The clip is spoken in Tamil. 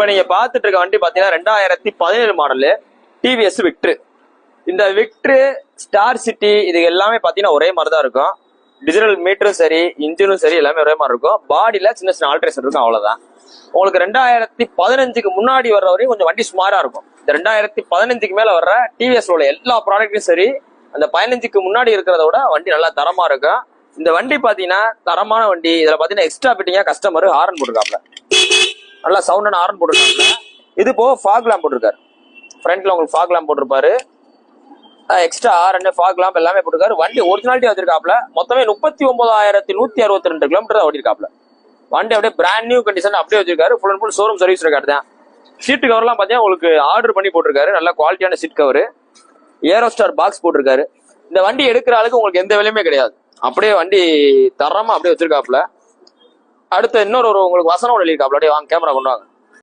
இப்ப நீங்க பாத்துட்டு இருக்க வண்டி பாத்தீங்கன்னா 2017 மாடலு டிவிஎஸ் விக்ட்ரு. இந்த விக்ட்ரு, ஸ்டார் சிட்டி இது எல்லாமே பாத்தீங்கன்னா ஒரே மாதிரி தான் இருக்கும். டிஜிட்டல் மீட்டரும் சரி, இன்ஜினும் சரி, எல்லாமே ஒரே மாதிரி இருக்கும். பாடியில சின்ன சின்ன ஆல்ட்ரேஷன் இருக்கும், அவ்வளவுதான். உங்களுக்கு 2015க்கு முன்னாடி வர்ற வரையும் கொஞ்சம் வண்டி சுமாரா இருக்கும். இந்த 2015க்கு மேல வர்ற டிவிஎஸ்ல உள்ள எல்லா ப்ராடக்ட்டும் சரி, அந்த 15க்கு முன்னாடி இருக்கிறத விட வண்டி நல்லா தரமா இருக்கும். இந்த வண்டி பாத்தீங்கன்னா தரமான வண்டி. இதுல பாத்தீங்கன்னா எக்ஸ்ட்ரா ஃபிட்டிங்கா கஸ்டமர் ஹாரன் போட்டிருக்காப்ல, நல்லா சவுண்டான ஹாரன் போட்டிருக்காப்ல. இது போக ஃபாக் லேம்ப் போட்டிருக்காரு. ஃப்ரண்ட்ல உங்களுக்கு ஃபாக் லேம்ப் போட்டிருப்பாரு. எக்ஸ்ட்ரா ஹாரன், ஃபாக் லேம்ப் எல்லாமே போட்டிருக்காரு. வண்டி ஒரிஜினாலிட்டி வச்சிருக்காப்ல. மொத்தமே 39,162 கிலோமீட்டர் தான் ஓடிருக்காப்ல. வண்டி அப்படியே பிராண்ட் நியூ கண்டிஷன் அப்படியே வச்சிருக்காரு. Full and full showroom service record தான். சீட்டு கவர்லாம் பாத்தீங்கன்னா உங்களுக்கு ஆர்டர் பண்ணி போட்டிருக்காரு. நல்ல குவாலிட்டியான சீட் கவர், ஏரோஸ்டார் பாக்ஸ் போட்டிருக்காரு. இந்த வண்டி எடுக்கிற ஆளுக்கு உங்களுக்கு எந்த விலையுமே கிடையாது. அப்படியே வண்டி தரமா அப்படியே வச்சிருக்காப்ல. அடுத்து இன்னொரு உங்களுக்கு வசனம் எழுதியிருக்காப்ல. அப்படியே வாங்க, கேமரா கொண்டு வாங்க.